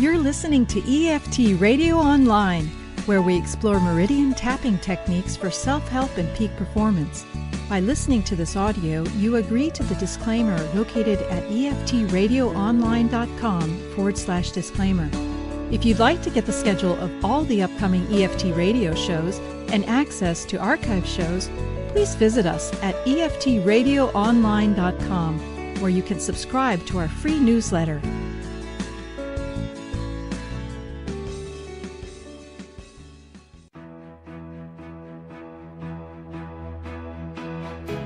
You're listening to EFT Radio Online, where we explore meridian tapping techniques for self-help and peak performance. By listening to this audio, you agree to the disclaimer located at eftradioonline.com/disclaimer. If you'd like to get the schedule of all the upcoming EFT radio shows and access to archive shows, please visit us at eftradioonline.com, where you can subscribe to our free newsletter.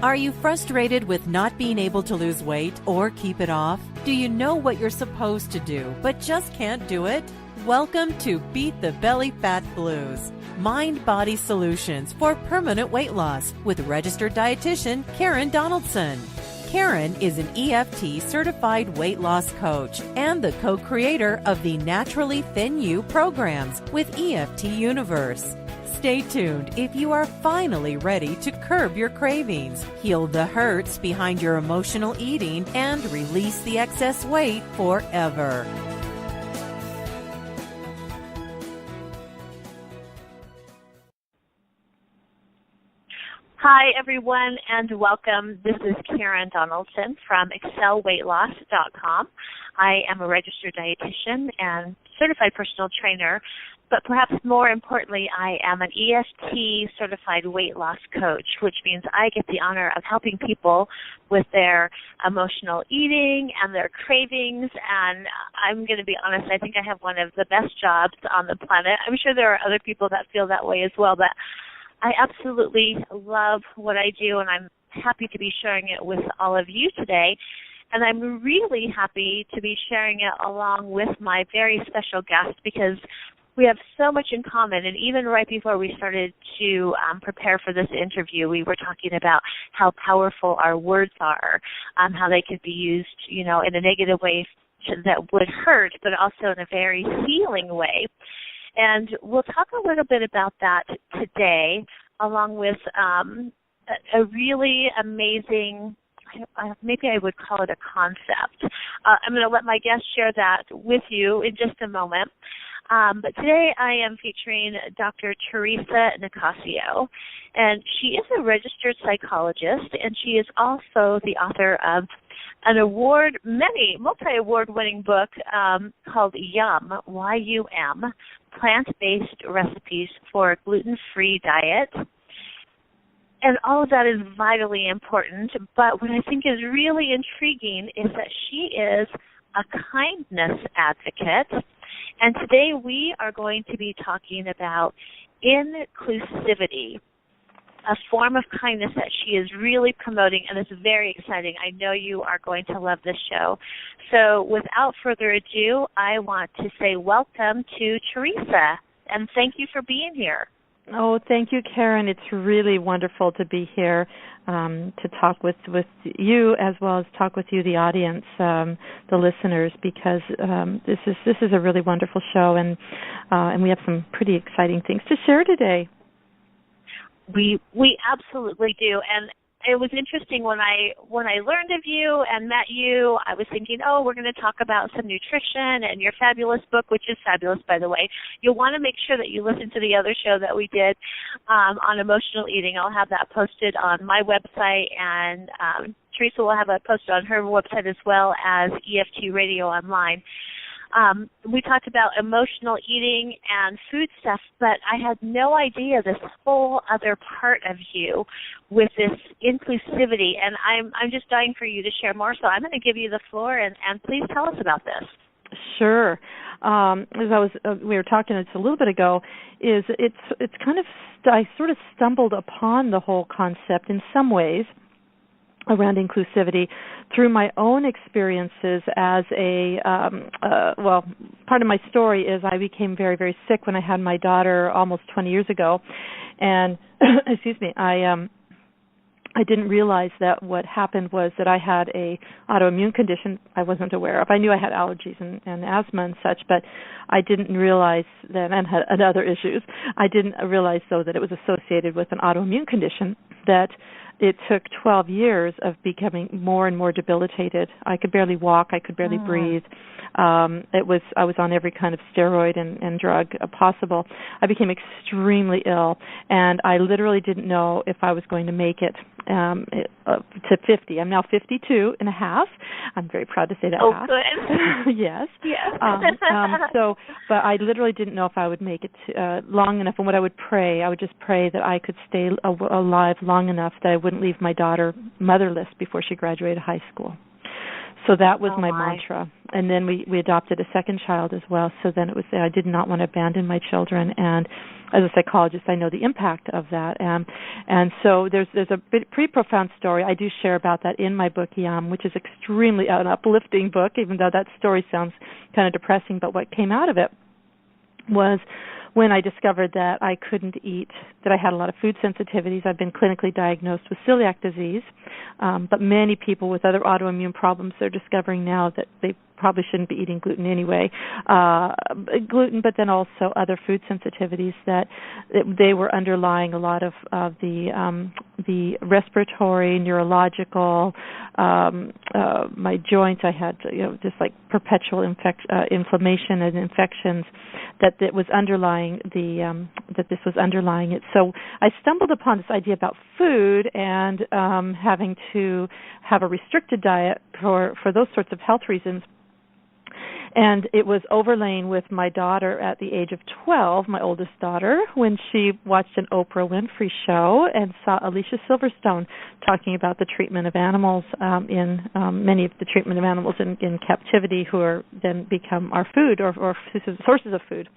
Are you frustrated with not being able to lose weight or keep it off? Do you know what you're supposed to do, but just can't do it? Welcome to Beat the Belly Fat Blues, Mind-Body Solutions for Permanent Weight Loss with registered dietitian Karen Donaldson. Karen is an EFT certified weight loss coach and the co-creator of the Naturally Thin You programs with EFT Universe. Stay tuned if you are finally ready to curb your cravings, heal the hurts behind your emotional eating, and release the excess weight forever. Hi, everyone, and welcome. This is Karen Donaldson from excelweightloss.com. I am a registered dietitian and certified personal trainer, but perhaps more importantly, I am an EFT certified weight loss coach, which means I get the honor of helping people with their emotional eating and their cravings. And I'm going to be honest, I think I have one of the best jobs on the planet. I'm sure there are other people that feel that way as well, but I absolutely love what I do, and I'm happy to be sharing it with all of you today. And I'm really happy to be sharing it along with my very special guest because we have so much in common. And even right before we started to prepare for this interview, we were talking about how powerful our words are, how they could be used, in a negative way that would hurt, but also in a very healing way. And we'll talk a little bit about that today, along with a really amazing, maybe I would call it a concept. I'm going to let my guest share that with you in just a moment. But today I am featuring Dr. Theresa Nicassio, and she is a registered psychologist, and she is also the author of an multi-award winning book called YUM, Y-U-M, Plant-Based Recipes for a Gluten-Free Diet. And all of that is vitally important, but what I think is really intriguing is that she is a kindness advocate. And today we are going to be talking about inclusivity, a form of kindness that she is really promoting, and it's very exciting. I know you are going to love this show. So without further ado, I want to say welcome to Theresa, and thank you for being here. Oh, thank you, Karen. It's really wonderful to be here to talk with you as well as talk with you, the audience, the listeners, because this is a really wonderful show, and we have some pretty exciting things to share today. We absolutely do, and it was interesting when I learned of you and met you. I was thinking, we're going to talk about some nutrition and your fabulous book, which is fabulous, by the way. You'll want to make sure that you listen to the other show that we did on emotional eating. I'll have that posted on my website, and Theresa will have it posted on her website as well as EFT Radio Online. We talked about emotional eating and food stuff, but I had no idea this whole other part of you with this inclusivity, and I'm just dying for you to share more, so I'm going to give you the floor, and please tell us about this. Sure. As we were talking a little bit ago, it's kind of I sort of stumbled upon the whole concept in some ways around inclusivity through my own experiences as part of my story is I became very, very sick when I had my daughter almost 20 years ago, and excuse me, I didn't realize that what happened was that I had a autoimmune condition I wasn't aware of. I knew I had allergies and asthma and such, but I didn't realize that, and had other issues. I didn't realize, though, that it was associated with an autoimmune condition that it took 12 years of becoming more and more debilitated. I could barely walk. I could barely breathe. I was on every kind of steroid and drug possible. I became extremely ill, and I literally didn't know if I was going to make it to 50. I'm now 52 and a half. I'm very proud to say that. Oh, half. Good. Yes. Yes. But I literally didn't know if I would make it long enough. And what I would just pray that I could stay alive long enough that I wouldn't leave my daughter motherless before she graduated high school. So that was my mantra. And then we adopted a second child as well. So then it was I did not want to abandon my children. And as a psychologist, I know the impact of that. And so there's a pretty profound story. I do share about that in my book, Yum, which is extremely an uplifting book, even though that story sounds kind of depressing. But what came out of it was when I discovered that I couldn't eat, that I had a lot of food sensitivities. I've been clinically diagnosed with celiac disease, but many people with other autoimmune problems are discovering now that they probably shouldn't be eating gluten anyway. Gluten, but then also other food sensitivities that they were underlying a lot of the respiratory, neurological, my joints. I had just like perpetual inflammation and infections that was underlying that this was underlying it. So I stumbled upon this idea about food and having to have a restricted diet for those sorts of health reasons. And it was overlain with my daughter at the age of 12, my oldest daughter, when she watched an Oprah Winfrey show and saw Alicia Silverstone talking about the treatment of animals many of the treatment of animals in captivity who are then become our food or sources of food.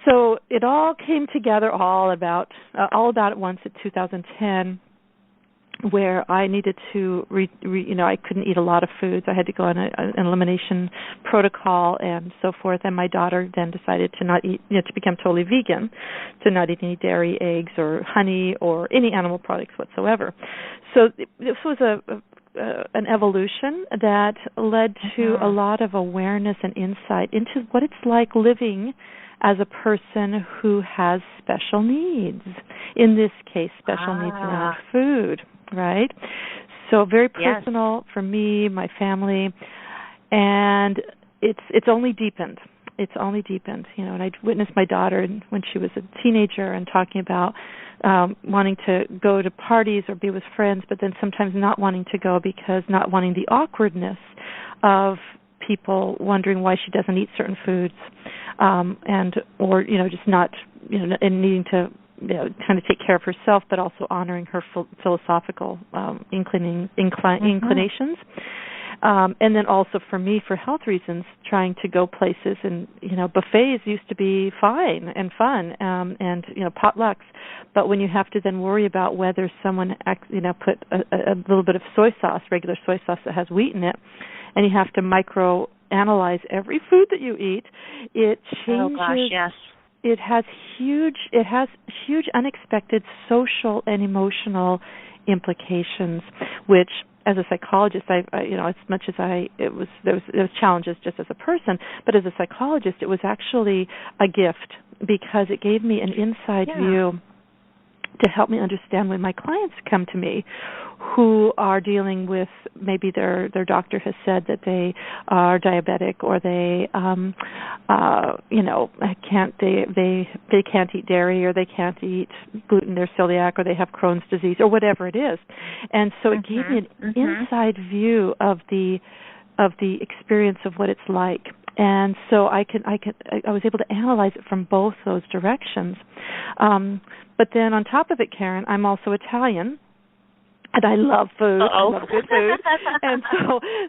So it all came together all about at once in 2010. Where I needed to, I couldn't eat a lot of foods. I had to go on an elimination protocol and so forth. And my daughter then decided to not eat, to become totally vegan, to not eat any dairy, eggs, or honey, or any animal products whatsoever. So this was an evolution that led to a lot of awareness and insight into what it's like living as a person who has special needs. In this case, special needs around food. Right? So very personal for me, my family, and it's only deepened. It's only deepened, and I witnessed my daughter when she was a teenager and talking about wanting to go to parties or be with friends, but then sometimes not wanting to go because not wanting the awkwardness of people wondering why she doesn't eat certain foods, or just not, and needing to trying to take care of herself, but also honoring her philosophical inclinations. And then also for me, for health reasons, trying to go places and, buffets used to be fine and fun, and potlucks. But when you have to then worry about whether someone, put a little bit of soy sauce, regular soy sauce that has wheat in it, and you have to micro-analyze every food that you eat, it changes. Oh, gosh, yes. It has huge unexpected social and emotional implications, which as a psychologist, as much as there was challenges just as a person, but as a psychologist, it was actually a gift because it gave me an inside view to help me understand when my clients come to me who are dealing with maybe their doctor has said that they are diabetic or they they can't eat dairy or they can't eat gluten, they're celiac, or they have Crohn's disease or whatever it is. And so it gave me an inside view of the experience of what it's like. And so I was able to analyze it from both those directions. But then on top of it, Karen, I'm also Italian, and I love food. I love good food. And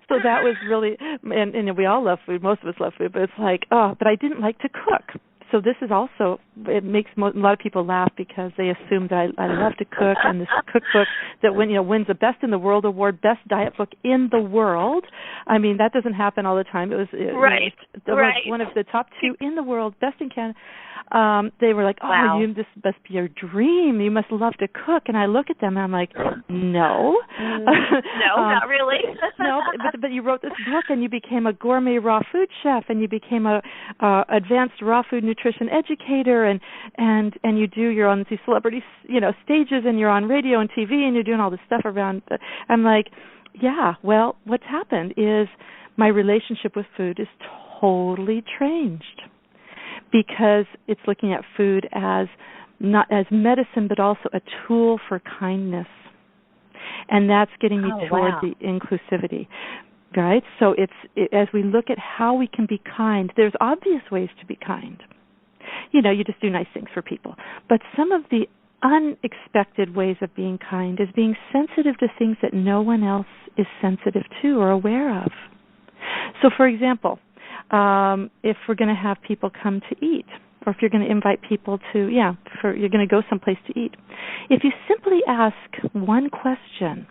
so that was really, and we all love food. Most of us love food, but it's like, but I didn't like to cook. So this is also, it makes a lot of people laugh because they assume that I love to cook, and this cookbook that wins the Best in the World award, best diet book in the world. I mean, that doesn't happen all the time. It was one of the top 2 in the world, best in Canada. They were like, wow. this must be your dream. You must love to cook. And I look at them and I'm like, no. No, not really. No, but you wrote this book and you became a gourmet raw food chef and you became a advanced raw food nutrition educator and you do you're on these celebrity stages and you're on radio and TV and you're doing all this stuff around. I'm like, yeah. Well, what's happened is my relationship with food is totally changed because it's looking at food as not as medicine but also a tool for kindness. And that's getting me toward the inclusivity, right? So as we look at how we can be kind, there's obvious ways to be kind. You just do nice things for people. But some of the unexpected ways of being kind is being sensitive to things that no one else is sensitive to or aware of. So, for example, if we're going to have people come to eat, or if you're going to invite people to, you're going to go someplace to eat. If you simply ask one question,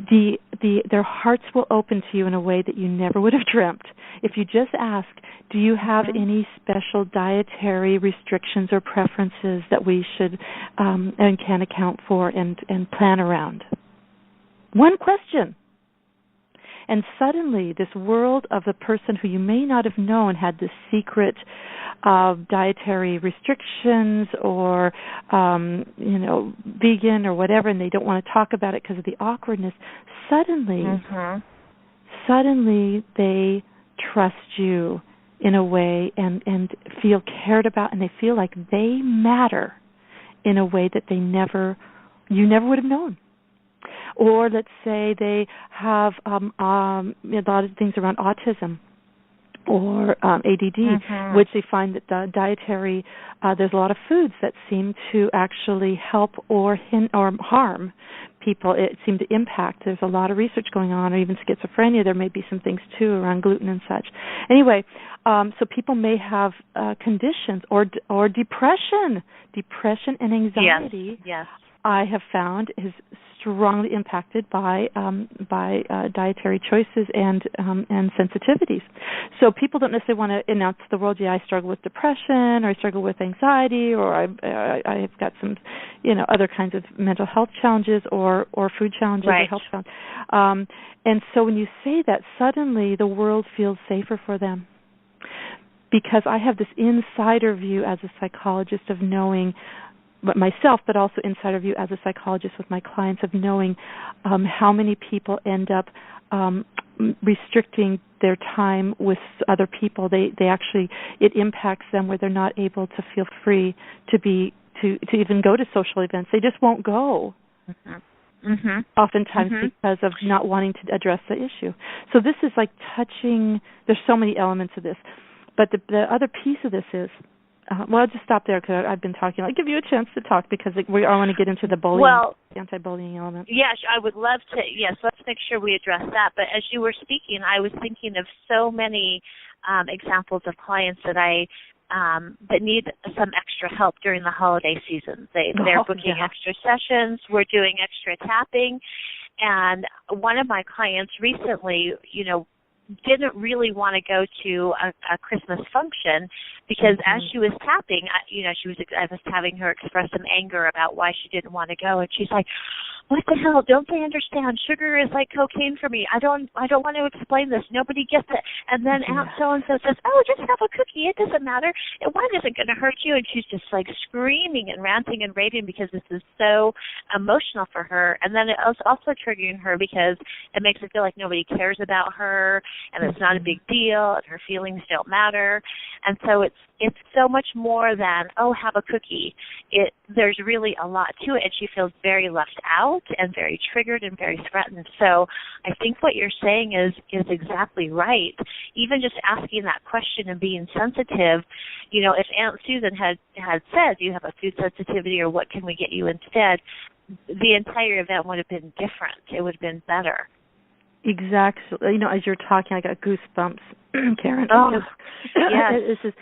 their hearts will open to you in a way that you never would have dreamt. If you just ask, do you have any special dietary restrictions or preferences that we should and can account for and plan around? One question. And suddenly, this world of the person who you may not have known had this secret of dietary restrictions or, vegan or whatever, and they don't want to talk about it because of the awkwardness. Suddenly they trust you in a way and feel cared about, and they feel like they matter in a way that you never would have known. Or let's say they have a lot of things around autism or ADD, which they find that the dietary, there's a lot of foods that seem to actually help or harm people. It seems to impact. There's a lot of research going on, or even schizophrenia. There may be some things, too, around gluten and such. Anyway, so people may have conditions or depression. Depression and anxiety, yes. I have found, is strongly impacted by dietary choices and sensitivities. So people don't necessarily want to announce to the world, I struggle with depression, or I struggle with anxiety, or I've got some, other kinds of mental health challenges or food challenges or health challenges. And so when you say that, suddenly the world feels safer for them. Because I have this insider view as a psychologist of knowing myself, but also insider view as a psychologist with my clients of knowing how many people end up restricting their time with other people. They actually, it impacts them where they're not able to feel free to even go to social events. They just won't go. Oftentimes because of not wanting to address the issue. So this is like touching. There's so many elements of this, but the other piece of this is. I'll just stop there because I've been talking. I'll give you a chance to talk because I want to get into the anti-bullying element. Yes, I would love to. Yes, let's make sure we address that. But as you were speaking, I was thinking of so many examples of clients that that need some extra help during the holiday season. They're booking extra sessions. We're doing extra tapping. And one of my clients recently, didn't really want to go to a Christmas function because as she was tapping, I was having her express some anger about why she didn't want to go, and she's like, "What the hell? Don't they understand? Sugar is like cocaine for me. I don't want to explain this. Nobody gets it." And then Aunt so-and-so says, "Oh, just have a cookie. It doesn't matter. Wine isn't going to hurt you." And she's just like screaming and ranting and raving because this is so emotional for her. And then it was also triggering her because it makes her feel like nobody cares about her and it's not a big deal and her feelings don't matter. And so it's so much more than, have a cookie. There's really a lot to it, and she feels very left out and very triggered and very threatened. So I think what you're saying is exactly right. Even just asking that question and being sensitive, if Aunt Susan had said, "Do you have a food sensitivity, or what can we get you instead?" the entire event would have been different. It would have been better. Exactly. As you're talking, I got goosebumps, Karen. Oh, yes.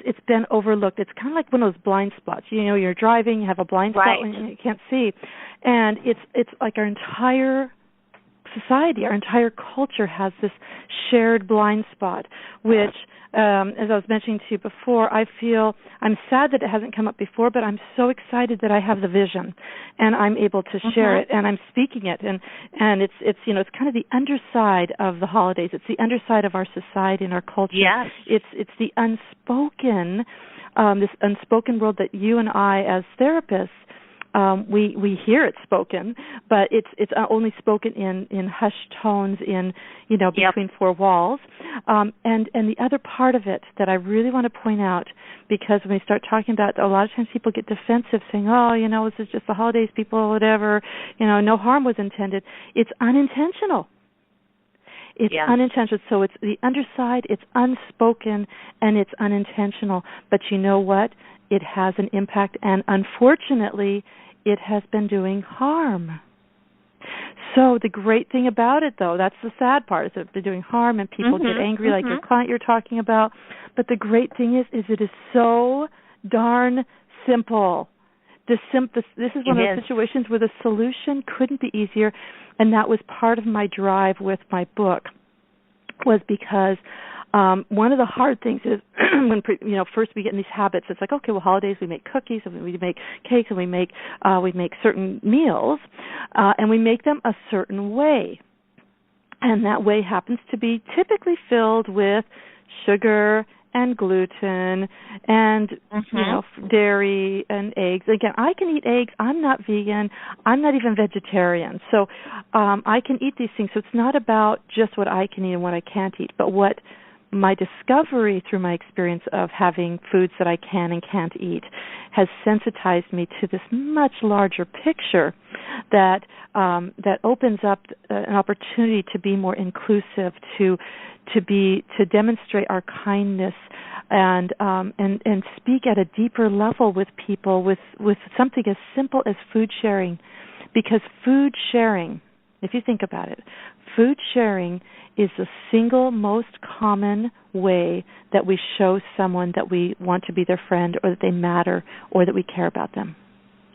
It's been overlooked. It's kind of like one of those blind spots. You're driving, you have a blind spot and you can't see, and it's like our entire society, our entire culture has this shared blind spot, which, as I was mentioning to you before, I feel I'm sad that it hasn't come up before, but I'm so excited that I have the vision and I'm able to share it and I'm speaking it, and it's it's kind of the underside of the holidays. It's the underside of our society and our culture. Yes. It's the unspoken, this unspoken world that you and I, as therapists, we hear it spoken, but it's only spoken in hushed tones, in between four walls. And the other part of it that I really want to point out, because when we start talking about, a lot of times people get defensive, saying, this is just the holidays, people, whatever, no harm was intended. It's unintentional. It's unintentional. So it's the underside, it's unspoken, and it's unintentional. But you know what? It has an impact, and unfortunately, it has been doing harm. So the great thing about it, though, that's the sad part, is that they're doing harm and people get angry, like your client you're talking about. But the great thing is it is so darn simple. This is one of those situations where the solution couldn't be easier, and that was part of my drive with my book, was because one of the hard things is when first we get in these habits. It's like, okay, well, holidays we make cookies and we make cakes and we make certain meals, and we make them a certain way, and that way happens to be typically filled with sugar and gluten and dairy and eggs. Again, I can eat eggs. I'm not vegan. I'm not even vegetarian. So I can eat these things. So it's not about just what I can eat and what I can't eat, but what my discovery through my experience of having foods that I can and can't eat has sensitized me to this much larger picture that opens up an opportunity to be more inclusive, to demonstrate our kindness and speak at a deeper level with people with something as simple as food sharing. Because food sharing, if you think about it, food sharing is the single most common way that we show someone that we want to be their friend, or that they matter, or that we care about them,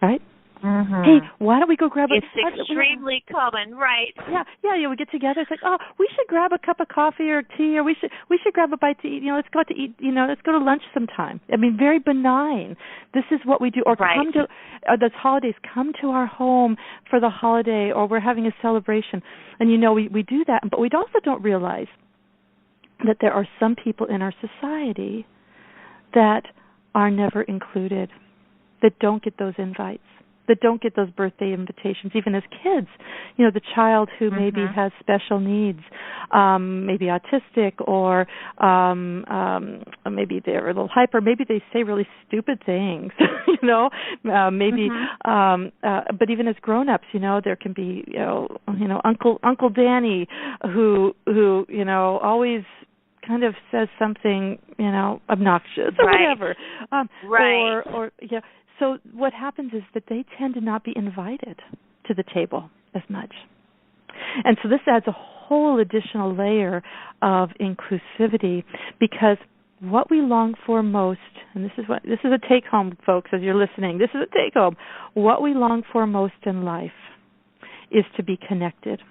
right? Hey, why don't we go grab It's extremely common, right? Yeah. We get together. It's like, we should grab a cup of coffee or tea, or we should grab a bite to eat. Let's go out to eat. Let's go to lunch sometime. I mean, very benign. This is what we do. Or come to those holidays. Come to our home for the holiday, or we're having a celebration. And we do that, but we also don't realize that there are some people in our society that are never included, that don't get those invites, that don't get those birthday invitations, even as kids. The child who maybe has special needs, maybe autistic, or maybe they're a little hyper, maybe they say really stupid things, maybe, but even as grown-ups, there can be, Uncle Danny who always kind of says something, obnoxious or whatever. Or So what happens is that they tend to not be invited to the table as much. And so this adds a whole additional layer of inclusivity, because what we long for most, and this is a take-home, folks, as you're listening, this is a take-home. What we long for most in life is to be connected.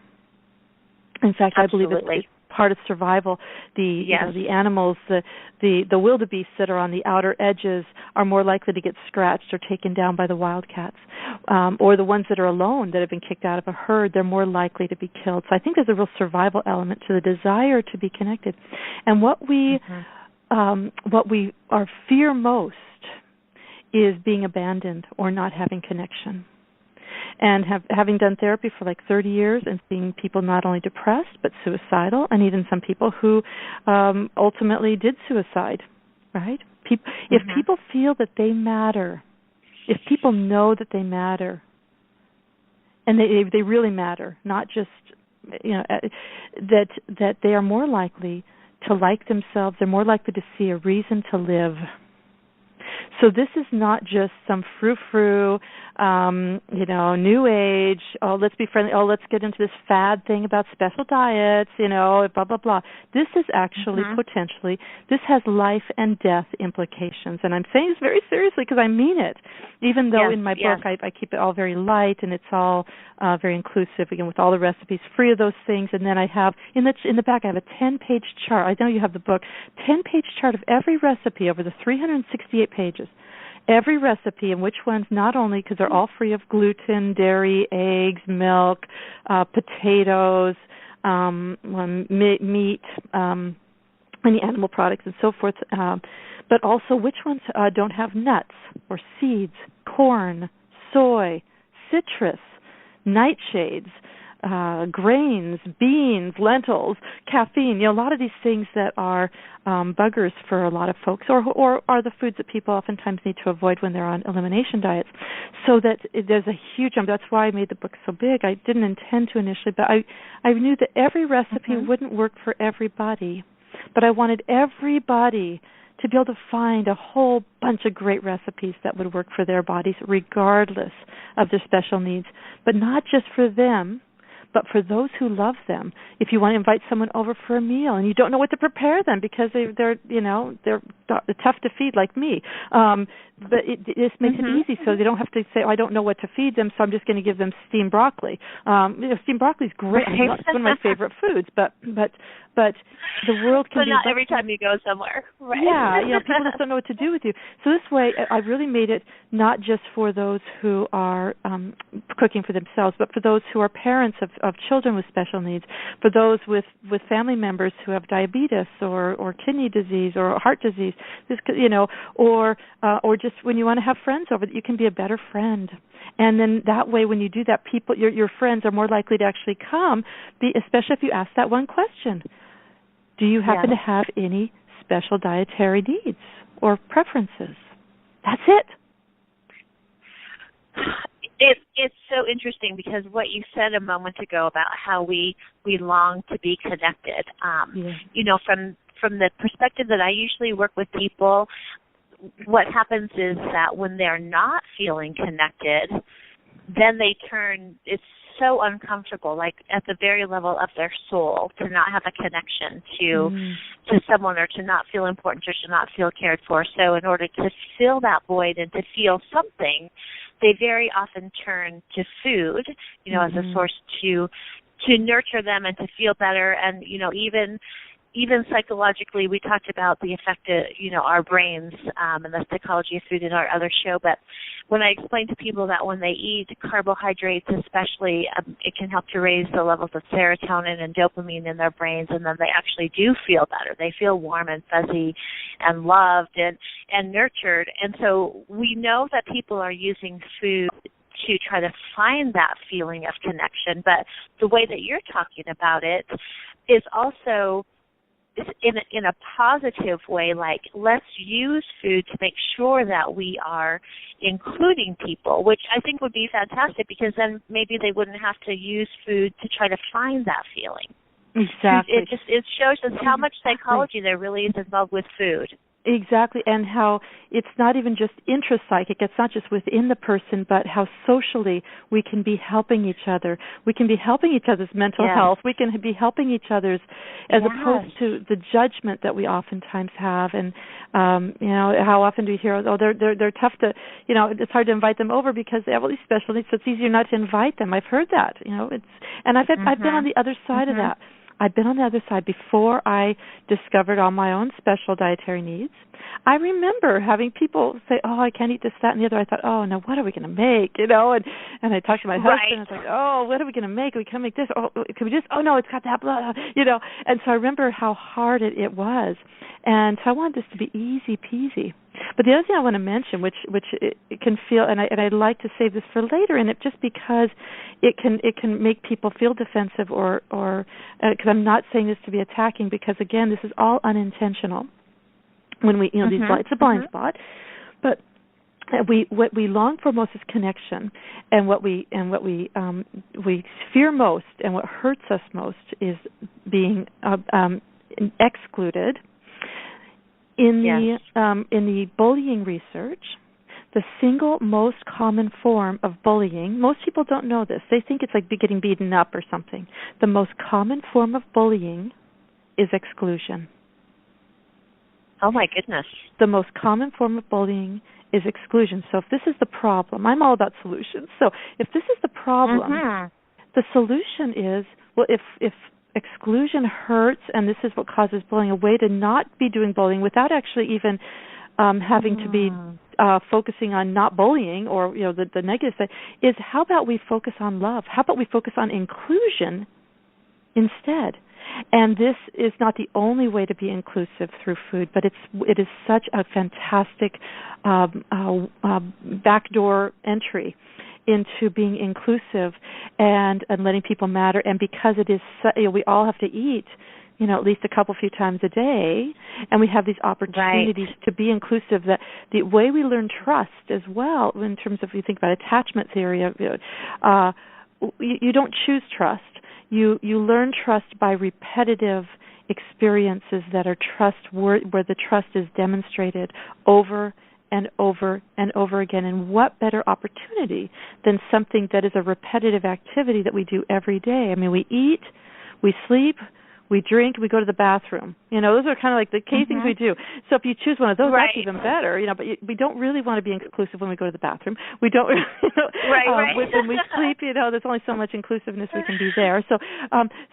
In fact, I believe it's part of survival. The animals, the wildebeests that are on the outer edges are more likely to get scratched or taken down by the wildcats, or the ones that are alone that have been kicked out of a herd. They're more likely to be killed. So I think there's a real survival element to the desire to be connected. And what we fear most is being abandoned or not having connection. And having done therapy for like 30 years and seeing people not only depressed but suicidal, and even some people who ultimately did suicide, right? If people feel that they matter, if people know that they matter, and they really matter, not just that they are more likely to like themselves, they're more likely to see a reason to live. So this is not just some frou-frou, new age, let's be friendly, let's get into this fad thing about special diets, blah, blah, blah. This is actually potentially, this has life and death implications. And I'm saying this very seriously because I mean it. Even though in my book I keep it all very light and it's all very inclusive, again, with all the recipes, free of those things. And then I have, in the back, I have a 10-page chart. I know you have the book, 10-page chart of every recipe over the 368 pages. Every recipe and which ones, not only because they're all free of gluten, dairy, eggs, milk, potatoes, meat, any animal products and so forth, but also which ones don't have nuts or seeds, corn, soy, citrus, nightshades, grains, beans, lentils, caffeine, a lot of these things that are buggers for a lot of folks, or are the foods that people oftentimes need to avoid when they're on elimination diets. So that there's a huge that's why I made the book so big. I didn't intend to initially, but I knew that every recipe wouldn't work for everybody, but I wanted everybody to be able to find a whole bunch of great recipes that would work for their bodies regardless of their special needs, but not just for them, but for those who love them. If you want to invite someone over for a meal and you don't know what to prepare them because they're tough to feed like me, but this makes it easy so they don't have to say, I don't know what to feed them, so I'm just going to give them steamed broccoli. Steamed broccoli is great. It's one of my favorite foods, but the world can be... But not every time you go somewhere, right? Yeah, people just don't know what to do with you. So this way, I really made it not just for those who are cooking for themselves, but for those who are parents of children with special needs, for those with family members who have diabetes or kidney disease or heart disease, or just when you want to have friends over, that you can be a better friend. And then that way, when you do that, people, your friends are more likely to actually come, especially if you ask that one question. Do you happen to have any special dietary needs or preferences? That's it. It's so interesting because what you said a moment ago about how we long to be connected. From the perspective that I usually work with people, what happens is that when they're not feeling connected, then they turn, it's so uncomfortable, like at the very level of their soul, to not have a connection to someone, or to not feel important, or to not feel cared for. So in order to fill that void and to feel something, they very often turn to food, as a source to nurture them and to feel better. And, even psychologically, we talked about the effect of, our brains and the psychology of food in our other show. But when I explain to people that when they eat carbohydrates especially, it can help to raise the levels of serotonin and dopamine in their brains, and then they actually do feel better. They feel warm and fuzzy and loved and nurtured. And so we know that people are using food to try to find that feeling of connection. But the way that you're talking about it is also in a positive way, like let's use food to make sure that we are including people, which I think would be fantastic, because then maybe they wouldn't have to use food to try to find that feeling. Exactly. It shows us how much psychology there really is involved with food. Exactly, and how it's not even just intrapsychic, it's not just within the person, but how socially we can be helping each other. We can be helping each other's mental health. We can be helping each other's, as opposed to the judgment that we oftentimes have. And, how often do you hear, they're tough to, it's hard to invite them over because they have all these special needs, so it's easier not to invite them. I've heard that, and I've been on the other side of that. I've been on the other side before I discovered all my own special dietary needs. I remember having people say, oh, I can't eat this, that, and the other. I thought, oh, no, what are we going to make? And I talked to my husband, and I was like, oh, what are we going to make? We can make this. Oh, can we just, oh, no, it's got that, blah, blah, And so I remember how hard it was. And so I wanted this to be easy peasy. But the other thing I want to mention, which it can feel, and I'd like to save this for later, and it just because it can make people feel defensive, or because I'm not saying this to be attacking, because again, this is all unintentional. When we, it's a blind spot, but what we long for most is connection, and what we fear most, and what hurts us most is being excluded. In the bullying research, the single most common form of bullying, most people don't know this. They think it's like getting beaten up or something. The most common form of bullying is exclusion. Oh, my goodness. The most common form of bullying is exclusion. So if this is the problem, I'm all about solutions. So if this is the problem, the solution is, well, if exclusion hurts and this is what causes bullying, a way to not be doing bullying without actually even having to be focusing on not bullying or the negative side, is how about we focus on love? How about we focus on inclusion instead? And this is not the only way to be inclusive through food, but it is such a fantastic backdoor entry into being inclusive and letting people matter. And because it is, we all have to eat, at least a few times a day, and we have these opportunities to be inclusive. That the way we learn trust as well, in terms of, you think about attachment theory, you don't choose trust. You learn trust by repetitive experiences that are trustworthy, where the trust is demonstrated over and over and over again. And what better opportunity than something that is a repetitive activity that we do every day? I mean, we eat, we sleep, we drink, we go to the bathroom. Those are kind of like the key things we do. So if you choose one of those, that's even better. But we don't really want to be inclusive when we go to the bathroom. We don't. When we sleep, there's only so much inclusiveness we can be there. So,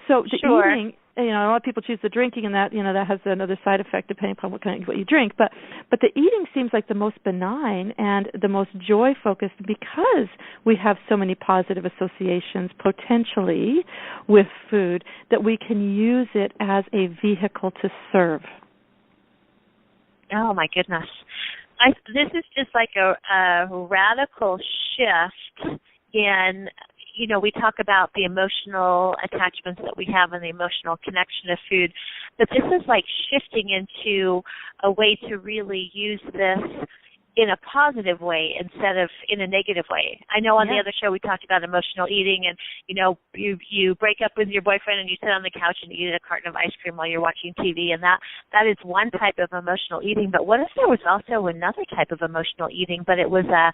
the eating. A lot of people choose the drinking, and that that has another side effect depending upon what you drink. But the eating seems like the most benign and the most joy focused, because we have so many positive associations potentially with food, that we can use it as a vehicle to serve. Oh my goodness! This is just like a radical shift in. We talk about the emotional attachments that we have and the emotional connection of food, but this is like shifting into a way to really use this in a positive way instead of in a negative way. I know on the other show we talked about emotional eating, and you break up with your boyfriend and you sit on the couch and eat a carton of ice cream while you're watching TV, and that is one type of emotional eating. But what if there was also another type of emotional eating, but it was a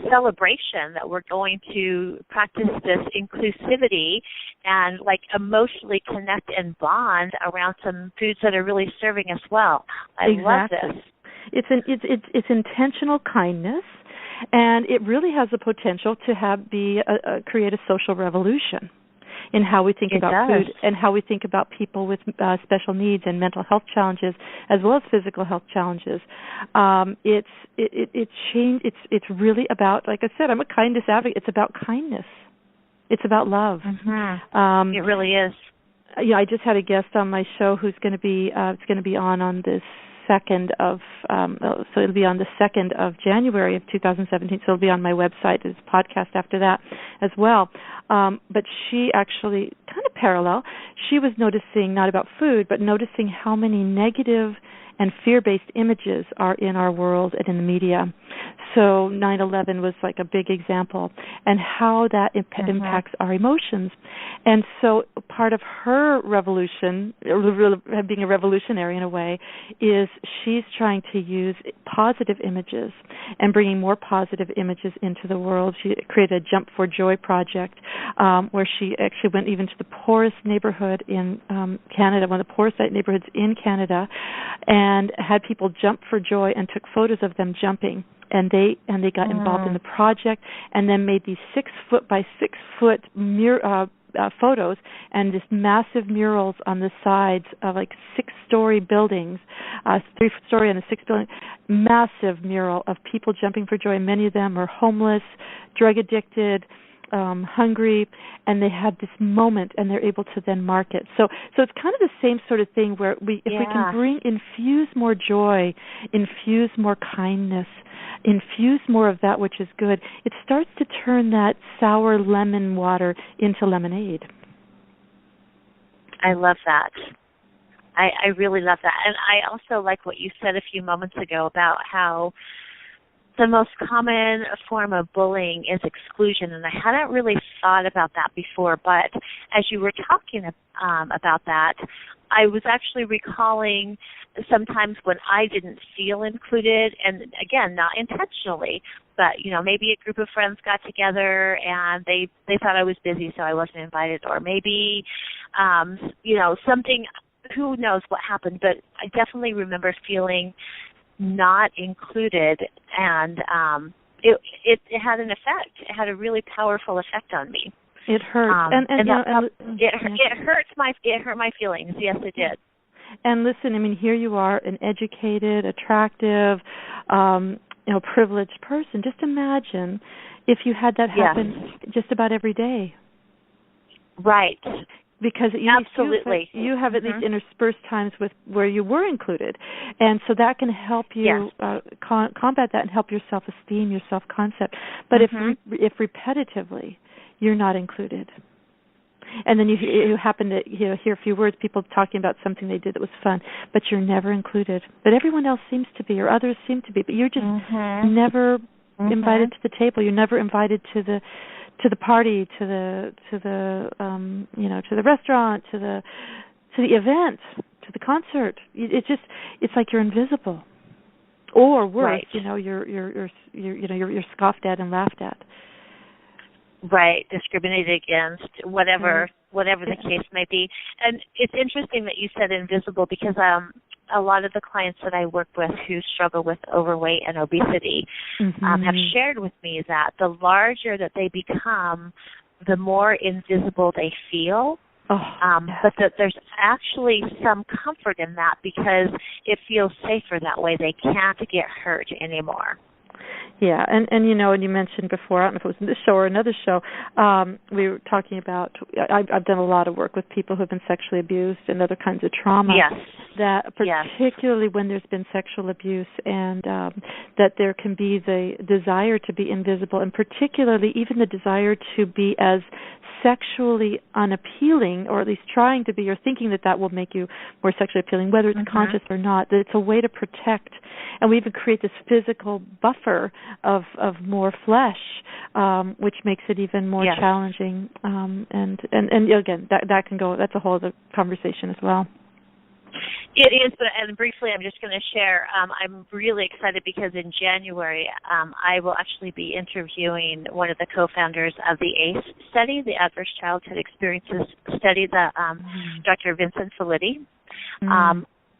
celebration that we're going to practice this inclusivity and like emotionally connect and bond around some foods that are really serving us well. I love this. It's intentional kindness, and it really has the potential to create a social revolution in how we think about food and how we think about people with special needs and mental health challenges, as well as physical health challenges. It's really about, like I said, I'm a kindness advocate. It's about kindness. It's about love. It really is. I just had a guest on my show who's going to be on this 2nd of so it'll be on the 2nd of January of 2017. So it'll be on my website as a podcast after that as well. But she actually kind of parallel. She was noticing, not about food, but noticing how many negative and fear-based images are in our world and in the media. So 9/11 was like a big example, and how that impacts our emotions. And so part of her revolution, being a revolutionary in a way, is she's trying to use positive images and bringing more positive images into the world. She created a Jump for Joy project where she actually went even to the poorest neighborhood in Canada, one of the poorest neighborhoods in Canada, and had people jump for joy and took photos of them jumping. And they got involved in the project, and then made these 6-foot by 6-foot photos and just massive murals on the sides of like 6-story buildings, 3-story and a 6 building, massive mural of people jumping for joy. Many of them are homeless, drug addicted, hungry, and they had this moment, and they're able to then mark it. So it's kind of the same sort of thing where if we can infuse more joy, infuse more kindness, infuse more of that which is good, it starts to turn that sour lemon water into lemonade. I love that. I really love that. And I also like what you said a few moments ago about how the most common form of bullying is exclusion, and I hadn't really thought about that before, but as you were talking about that, I was actually recalling sometimes when I didn't feel included, and again, not intentionally, but, you know, maybe a group of friends got together and they thought I was busy, so I wasn't invited, or maybe, you know, something, who knows what happened, but I definitely remember feeling not included, and it had an effect. It had a really powerful effect on me. It hurts, it hurt my feelings. Yes, it did. And listen, I mean, here you are, an educated, attractive, privileged person. Just imagine if you had that happen just about every day. Right. Because absolutely, you have at least interspersed times with where you were included, and so that can help you combat that and help your self-esteem, your self-concept. But if repetitively you're not included, and then you happen to hear a few words, people talking about something they did that was fun, but you're never included. But everyone else seems to be, or others seem to be, but you're just never invited to the table. You're never invited to the party, to the restaurant, to the event, to the concert. It's like you're invisible, or worse, you're scoffed at and laughed at. Right, discriminated against, whatever the case may be. And it's interesting that you said invisible, because a lot of the clients that I work with who struggle with overweight and obesity have shared with me that the larger that they become, the more invisible they feel. But that there's actually some comfort in that, because it feels safer that way. They can't get hurt anymore. Yeah, and you mentioned before, I don't know if it was in this show or another show, we were talking about, I've done a lot of work with people who have been sexually abused and other kinds of trauma. Yes. That particularly when there's been sexual abuse, and that there can be the desire to be invisible, and particularly even the desire to be as sexually unappealing, or at least trying to be, or thinking that will make you more sexually appealing, whether it's conscious or not, that it's a way to protect. And we even create this physical buffer of more flesh, which makes it even more challenging. And again, that can go, that's a whole other conversation as well. It is, and briefly, I'm just going to share, I'm really excited because in January, I will actually be interviewing one of the co-founders of the ACE study, the Adverse Childhood Experiences study, Dr. Vincent Felitti.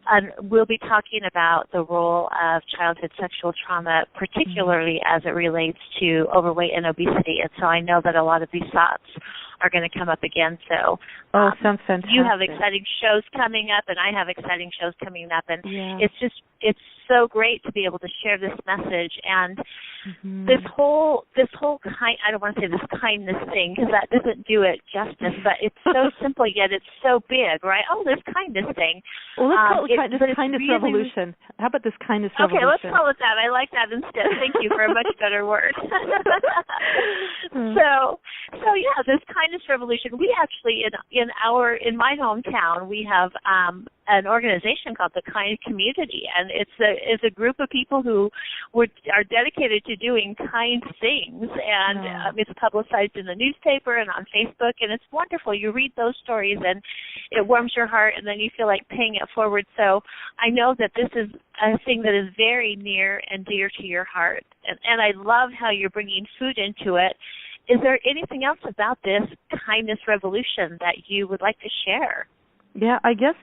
And we'll be talking about the role of childhood sexual trauma, particularly as it relates to overweight and obesity. And so I know that a lot of these thoughts are going to come up again. So sounds fantastic. You have exciting shows coming up, and I have exciting shows coming up. And it's so great to be able to share this message. And this whole I don't want to say this kindness thing, because that doesn't do it justice, but it's so simple, yet it's so big, right? Oh, this kindness thing. Well, let's call it this kindness revolution. How about this kindness revolution? Okay, let's call it that. I like that instead. Thank you for a much better word. So this kindness revolution. We actually in my hometown, we have an organization called the Kind Community, and it's a group of people who are dedicated to doing kind things, and it's publicized in the newspaper and on Facebook, and it's wonderful. You read those stories, and it warms your heart, and then you feel like paying it forward. So I know that this is a thing that is very near and dear to your heart, and I love how you're bringing food into it. Is there anything else about this kindness revolution that you would like to share? Yeah, I guess,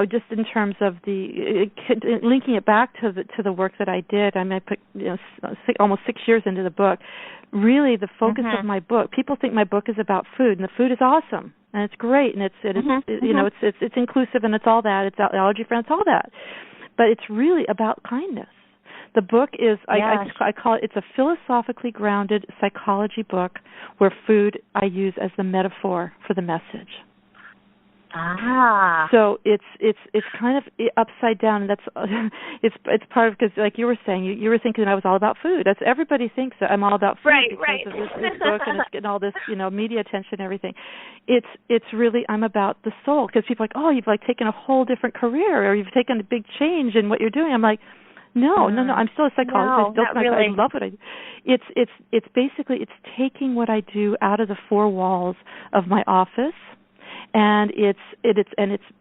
just in terms of linking it back to the work that I did. I mean, I put almost 6 years into the book. Really, the focus of my book. People think my book is about food, and the food is awesome, and it's great, and it's inclusive, and it's all that. It's allergy-friendly, it's all that, but it's really about kindness. The book is, I call it, it's a philosophically grounded psychology book where food I use as the metaphor for the message. So it's kind of upside down, and that's it's part of, because like you were saying, you were thinking I was all about food. That's, everybody thinks that I'm all about food because of this book, and it's getting all this media attention and everything. It's really, I'm about the soul, because people are like, oh, you've like taken a whole different career, or you've taken a big change in what you're doing. I'm like, No. I'm still a psychologist. No, not really. I love what I do. It's basically taking what I do out of the four walls of my office, and it's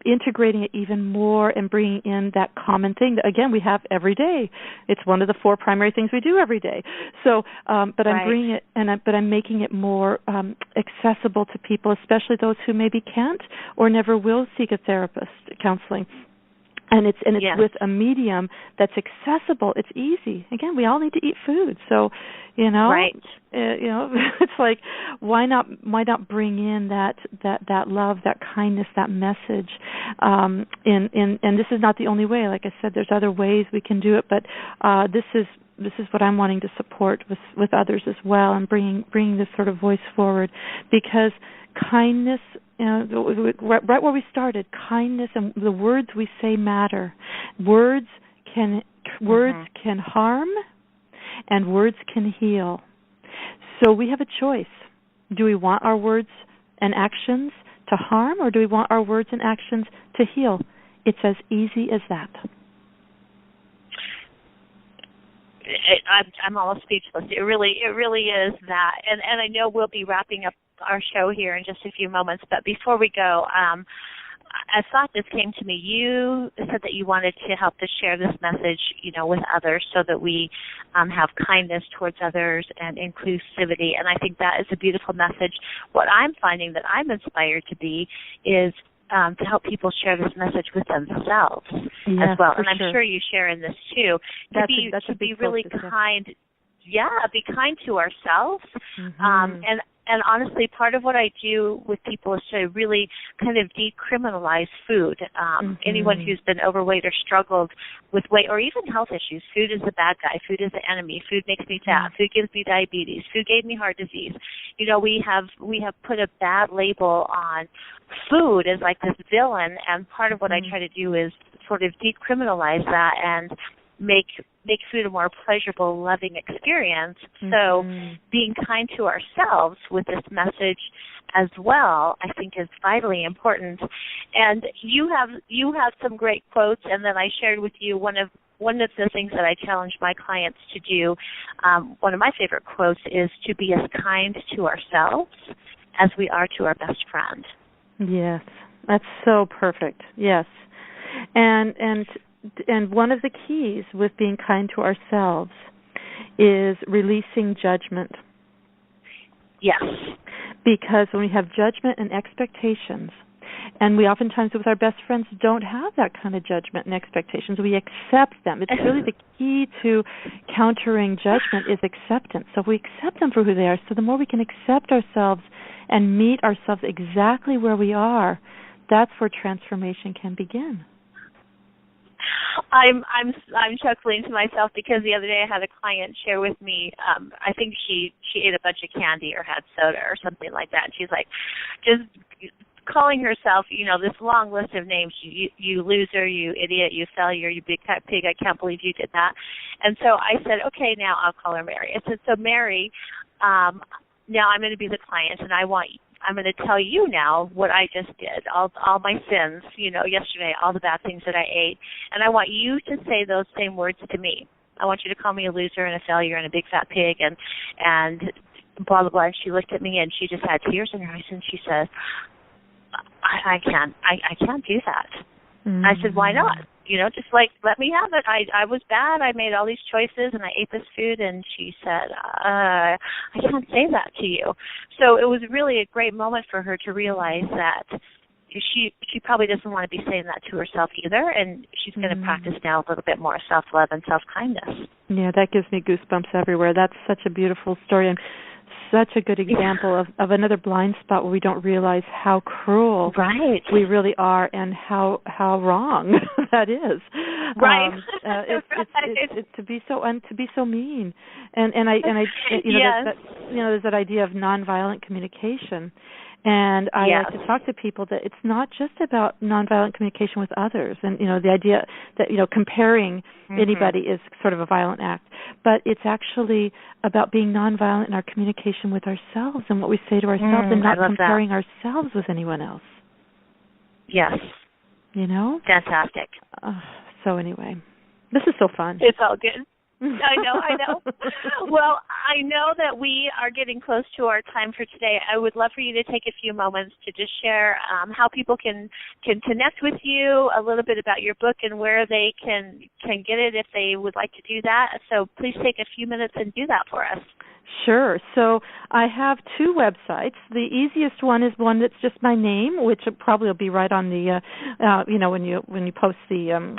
integrating it even more and bringing in that common thing that, again, we have every day. It's one of the four primary things we do every day. So, but I'm bringing it, but I'm making it more accessible to people, especially those who maybe can't or never will seek a therapist, counseling. And it's yes. with a medium that's accessible. It's easy. Again, we all need to eat food, so right. It's like why not bring in that love, that kindness, that message. And this is not the only way. Like I said, there's other ways we can do it, but this is what I'm wanting to support with others as well, and bringing this sort of voice forward, because kindness. Right where we started, kindness and the words we say matter. Words can harm, and words can heal. So we have a choice. Do we want our words and actions to harm, or do we want our words and actions to heal? It's as easy as that. I'm almost speechless. It really is that. And I know we'll be wrapping up our show here in just a few moments, but before we go, a thought just came to me. You said that you wanted to help to share this message, with others, so that we have kindness towards others and inclusivity, and I think that is a beautiful message. What I'm finding that I'm inspired to be is to help people share this message with themselves as well, and I'm sure you share in this too. To be really kind. Yeah, be kind to ourselves. And honestly, part of what I do with people is to really kind of decriminalize food. Anyone who's been overweight or struggled with weight or even health issues, food is the bad guy. Food is the enemy. Food makes me fat. Food gives me diabetes. Food gave me heart disease. We have put a bad label on food as like this villain, and part of what I try to do is sort of decriminalize that and make food a more pleasurable, loving experience. So being kind to ourselves with this message as well, I think, is vitally important. And you have some great quotes, and then I shared with you one of the things that I challenge my clients to do. One of my favorite quotes is to be as kind to ourselves as we are to our best friend. Yes, that's so perfect. Yes, and one of the keys with being kind to ourselves is releasing judgment. Yes. Because when we have judgment and expectations, and we oftentimes with our best friends don't have that kind of judgment and expectations, we accept them. It's really the key to countering judgment is acceptance. So if we accept them for who they are, so the more we can accept ourselves and meet ourselves exactly where we are, that's where transformation can begin. I'm chuckling to myself because the other day I had a client share with me, I think she ate a bunch of candy or had soda or something like that, and she's like, just calling herself, this long list of names, you loser, you idiot, you failure, you big fat pig, I can't believe you did that. And so I said, okay, now I'll call her Mary. I said, so Mary, now I'm going to be the client, and I'm going to tell you now what I just did, all my sins, yesterday, all the bad things that I ate, and I want you to say those same words to me. I want you to call me a loser and a failure and a big fat pig and blah, blah, blah. And she looked at me, and she just had tears in her eyes, and she said, I can't do that. I said, why not? Just like, let me have it. I was bad. I made all these choices, and I ate this food. And she said, I can't say that to you. So it was really a great moment for her to realize that she probably doesn't want to be saying that to herself either, and she's going to practice now a little bit more self-love and self-kindness. Yeah, that gives me goosebumps everywhere. That's such a beautiful story, and such a good example of another blind spot where we don't realize how cruel we really are and how wrong that is. Right. It's to be so mean, and there's that idea of nonviolent communication. And I like to talk to people that it's not just about nonviolent communication with others, and the idea that comparing anybody is sort of a violent act, but it's actually about being nonviolent in our communication with ourselves and what we say to ourselves, and not comparing ourselves with anyone else. Yes. Fantastic. So anyway. This is so fun. It's all good. I know. Well, I know that we are getting close to our time for today. I would love for you to take a few moments to just share how people can connect with you, a little bit about your book and where they can get it if they would like to do that. So please take a few minutes and do that for us. Sure. So I have two websites. The easiest one is one that's just my name, which probably will be right on the, when you post the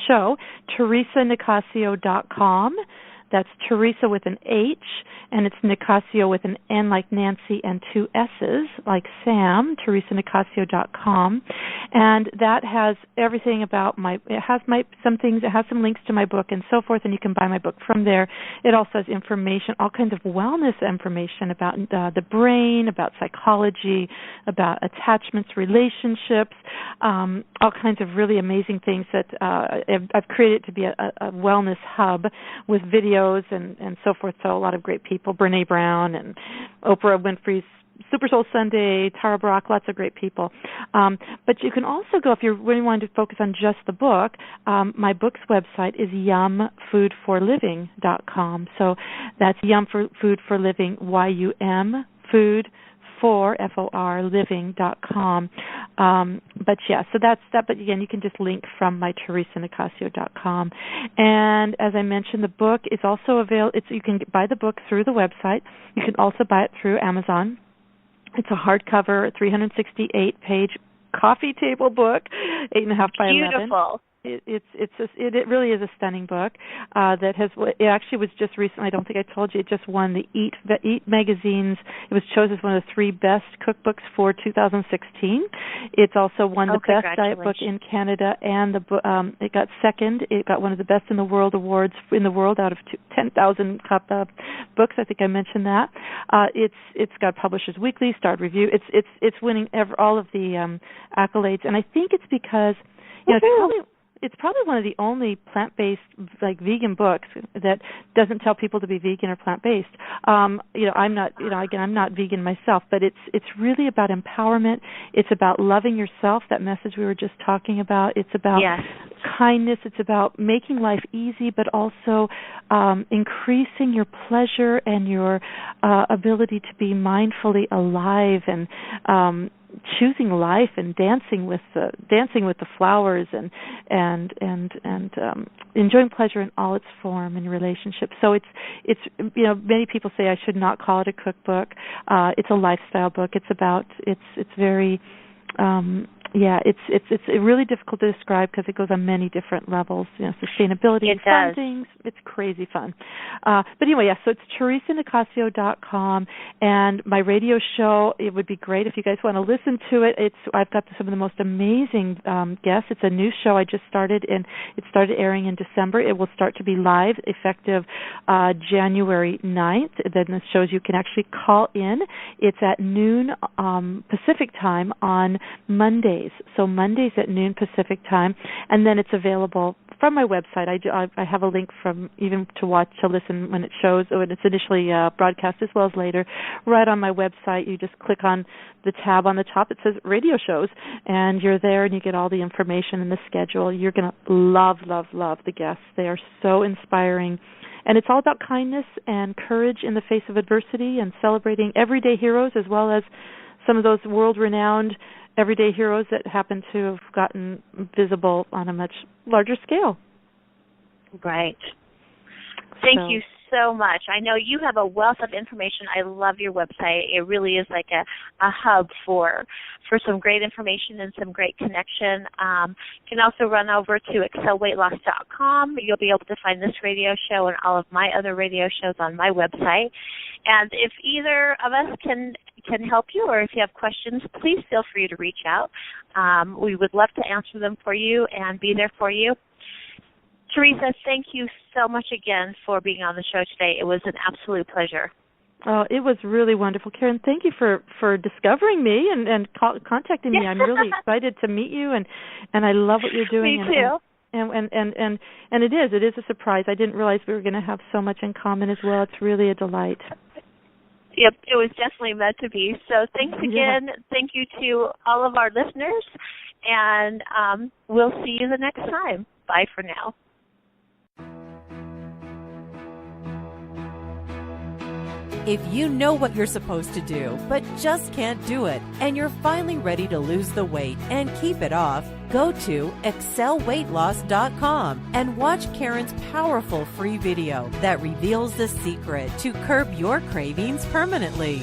show, TheresaNicassio.com. That's Theresa with an H, and it's Nicassio with an N like Nancy and two S's like Sam, TheresaNicassio.com. And that has everything about it has some links to my book and so forth, and you can buy my book from there. It also has information, all kinds of wellness information about the brain, about psychology, about attachments, relationships, all kinds of really amazing things that I've created to be a wellness hub with videos and so forth. So a lot of great people, Brene Brown and Oprah Winfrey's Super Soul Sunday, Tara Brach, lots of great people. But you can also go, if you really wanted to focus on just the book, my book's website is yumfoodforliving.com. So that's Yum Food for Living, Y-U-M, food for FOR living.com. But yeah, so that's that. But again, you can just link from my TheresaNicassio.com. And as I mentioned, the book is also available. You can buy the book through the website. You can also buy it through Amazon. It's a hardcover, 368-page coffee table book, 8.5 by 11. Beautiful. It really is a stunning book that has. It actually was just recently. I don't think I told you. It just won the Eat magazine's. It was chosen as one of the 3 best cookbooks for 2016. It's also won the best diet book in Canada, and it got second. It got one of the best in the world awards in the world out of 10,000 books. I think I mentioned that. It's got Publishers Weekly, Starred Review. It's winning all of the accolades, and I think it's because it's probably one of the only plant-based, like vegan books that doesn't tell people to be vegan or plant-based. I'm not, again, I'm not vegan myself, but it's really about empowerment. It's about loving yourself, that message we were just talking about. It's about kindness. It's about making life easy, but also increasing your pleasure and your ability to be mindfully alive and choosing life and dancing with the flowers and enjoying pleasure in all its form in relationships. So it's many people say I should not call it a cookbook. It's a lifestyle book. It's very it's really difficult to describe because it goes on many different levels. Sustainability and fun things. It's crazy fun. But anyway, so it's TheresaNicassio.com, and my radio show. It would be great if you guys want to listen to it. I've got some of the most amazing guests. It's a new show I just started, and it started airing in December. It will start to be live effective January 9th. Then the shows you can actually call in. It's at noon Pacific time on Mondays. So Mondays at noon Pacific time, and then it's available from my website. I have a link from even to listen when it shows, when it's initially broadcast as well as later. Right on my website, you just click on the tab on the top. It says radio shows, and you're there, and you get all the information and the schedule. You're going to love the guests. They are so inspiring. And it's all about kindness and courage in the face of adversity and celebrating everyday heroes as well as some of those world-renowned everyday heroes that happen to have gotten visible on a much larger scale. Right. Thank you so much. I know you have a wealth of information. I love your website. It really is like a hub for some great information and some great connection. You can also run over to excelweightloss.com. You'll be able to find this radio show and all of my other radio shows on my website. And if either of us can help you, or if you have questions, please feel free to reach out. We would love to answer them for you and be there for you. Theresa, thank you so much again for being on the show today. It was an absolute pleasure. Oh, it was really wonderful, Karen. Thank you for discovering me and contacting me. I'm really excited to meet you, and I love what you're doing. Me too. And it is a surprise. I didn't realize we were going to have so much in common as well. It's really a delight. Yep, it was definitely meant to be. So thanks again. Yeah. Thank you to all of our listeners, and we'll see you the next time. Bye for now. If you know what you're supposed to do, but just can't do it, and you're finally ready to lose the weight and keep it off, go to excelweightloss.com and watch Karen's powerful free video that reveals the secret to curb your cravings permanently.